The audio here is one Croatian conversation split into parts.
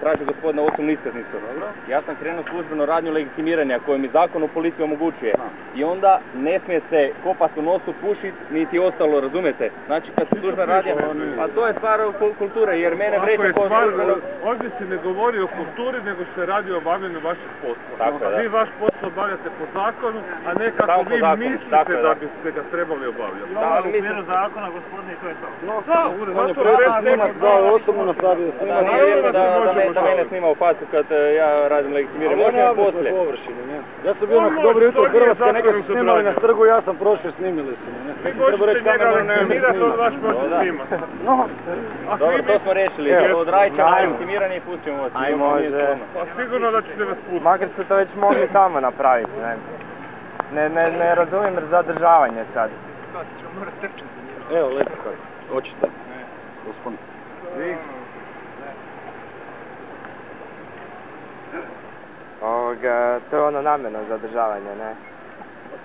traži gospodina osobnu iskaznicu. Ja sam krenuo službeno radnju legitimiranja koju mi zakon o policiji omogućuje. I onda ne smije se kopat u nosu, pušit, niti ostalo, razumijete? Znači kad se služba radi, a to je stvar kulture, jer mene vreće ko službeno... Ovdje se ne govori o kulturi, nego se radi o obavljanju vašeg posla. Tako je, da. Vi vaš posao obavljate po zakonu, a ne kako vi mislite da biste ga trebali obavljati. Da, ali u okviru zakona, gospodine, to je to. On je predsjednik snimak dao osobno napravio snimak. Da, nije vjerno da mene snima u facu kad ja radim legitimiranje. Možda ja poslije. Ja sam bio na Dobro jutro Hrvatska, neka su snimali na trgu, ja sam prošao, snimili su me. Vi možete njega legitimirati, on vaš može snimati. Dobro, to smo rešili. Odradit ćemo legitimiranje i pustimo vas. Aj, može. Pa sigurno da ćete vas pustiti. Makar ste to već mogli tamo napraviti, ne razumijem zadržavanje sad. Evo, lepo kako. Hoćete. Gospodin. Vi? To je ono namjerno zadržavanje, ne?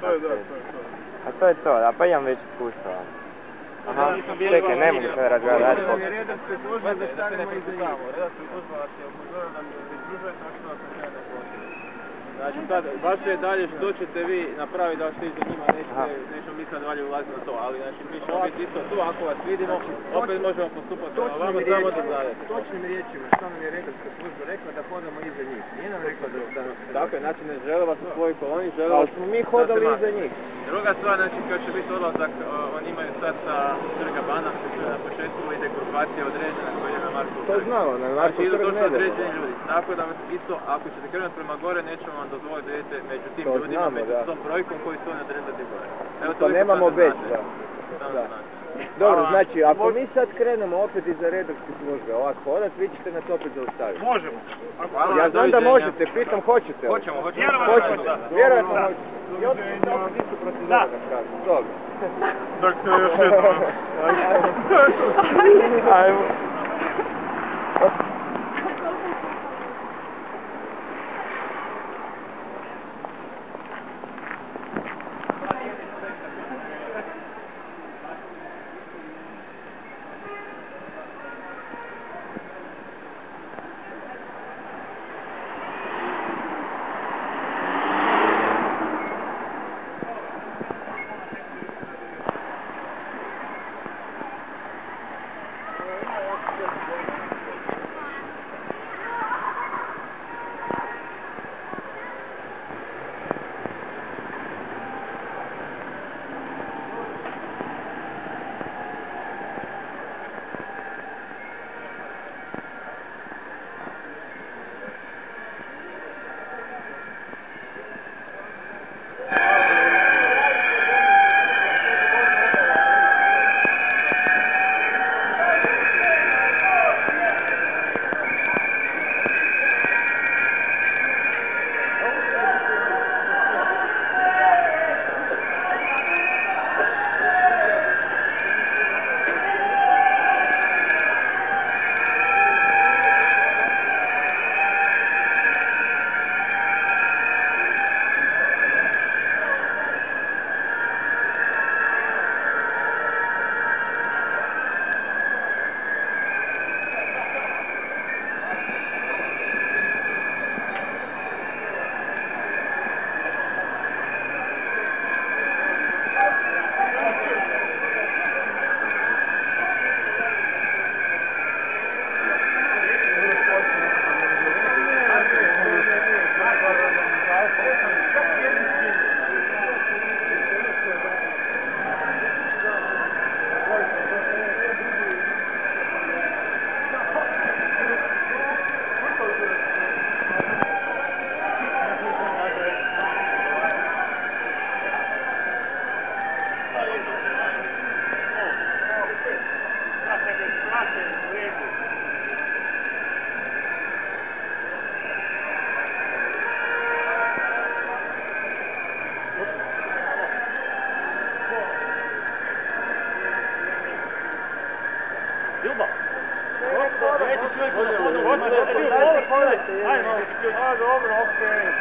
To je da, to je to. A to je to, da, pa imam već iskustva. Aha, čekaj, ne mogu sve razgledati. Redarske službe da stanemo iza njih. Redarske službe vas je upozorio da mi pridružujete, a što vas ne ne poslije. Znači sad, vaše je dalje što ćete vi napraviti da ste iza njima, nećemo mi sad dalje ulaziti na to, ali znači mi ćemo biti isto tu, ako vas vidimo, opet možemo postupati na vama samo da znadete. Točnim riječima, što nam je redarska služba rekla da hodamo iza njih. Nije nam rekla da... Tako je, znači ne žele vas u svojoj koloni, žele vas... Ali smo mi hodali iza njih. Druga stvar, znači kad će biti odlazak, oni imaju sad sa Trga Bana, na početku ide grupacija određena koja ide na Markovu trg. To znamo, na Markovu trg ne ide. Određeni ljudi, tako da isto, ako ćete krenuti prema gore, nećemo vam dozvoliti da idete među tim ljudima, među tom brojkom koji su oni odredati gore. To nemamo već, da. Dobro, znači, ako mi sad krenemo opet iza redarske službe ovak hodat, vi ćete nas opet zaustaviti. Možemo. Ja znam da možete, pitam hoćete. Hoćemo. Vjerojatno hoćete. I opet ćete opet isto protiv ovoga kažem. Dobro. Dakle, još jedno. Ajmo. Dobro, okej.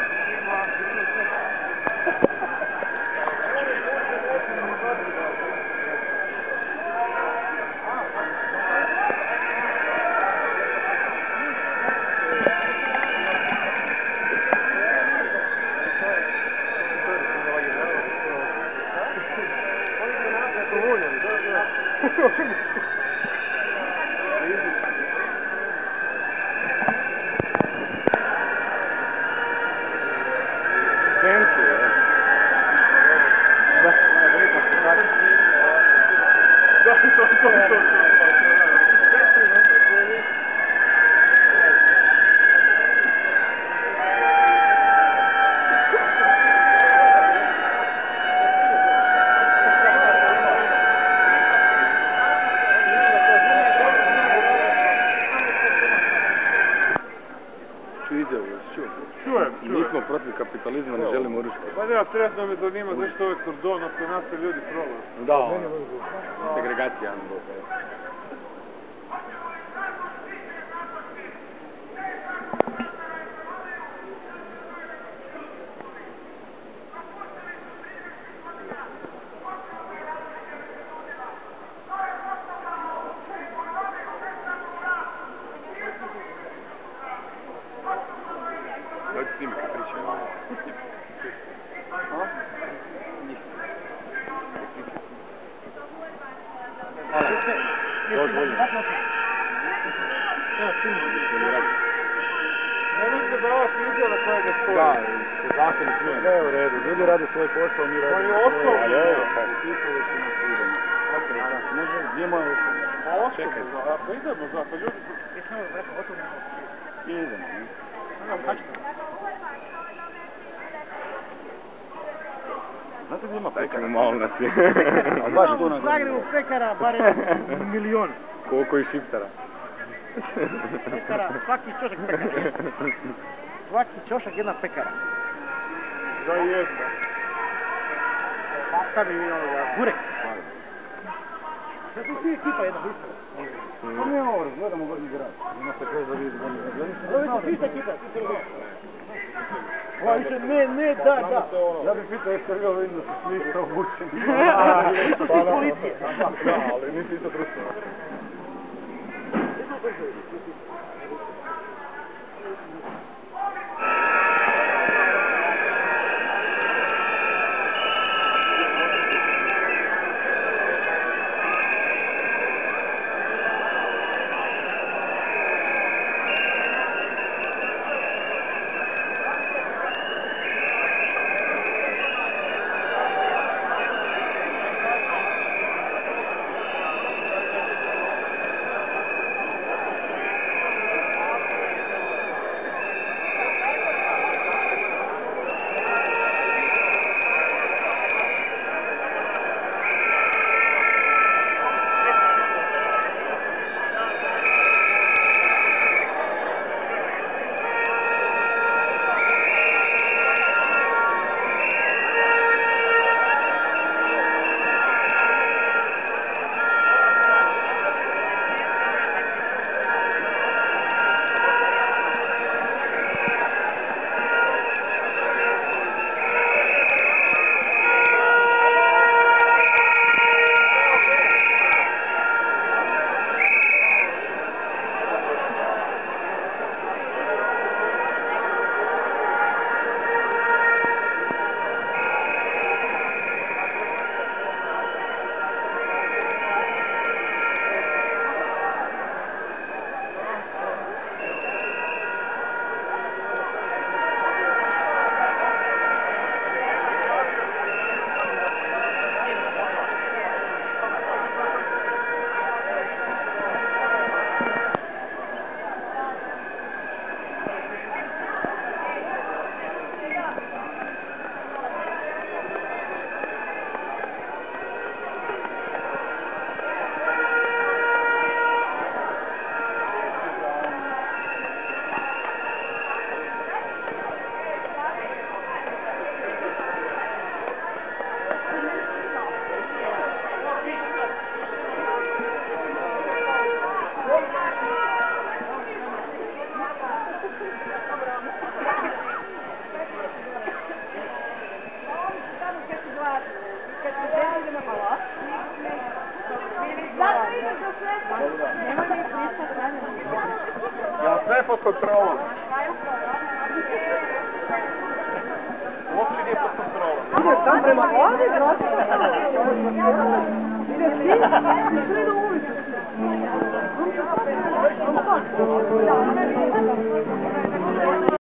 vašu izjavu, čujem. Nismo protiv kapitalizma, ne želimo oružje. Pa ne, trenutno me zanima zašto ovaj kordon oko nas se ljudi prolaze. Da, segregacija. Dođi s njima kad pričaju. Nemojte davati izjave koje ne stoji. Da, zakon je smije. Sve je u redu, ljudi rade svoj posao, mi radimo svoj posao. Pa je osnovno. Upisali su nas idemo. Može, gdje moja osnovno? Pa osnovno, pa idemo za, pa ljudi... Idemo, ne? Znate gdje ima pekara? Malo nas je. Baš tu na U Zagrebu pekara barem milion. Koliko i šiptara. Pekara, svaki čošak pekara. Svaki čošak jedna pekara. za jedna. Šta bi onoga, burek. Sad tu svi ekipa jedna isto. Pa nije ovo, gledamo Gornji grad. Ima se kraj da vidi Gornji grad. Ovo je svi ekipa, svi se ovo više ne, da. Ja bih pitao jeste li vidim da su svi obučeni. Nisu svi policije. Da, ali nisi isto društvo. Ja sve pod kontrolom. Uopće nije pod kontrolom. Ide sam prema ovdje, ide svi, svi do ulicu.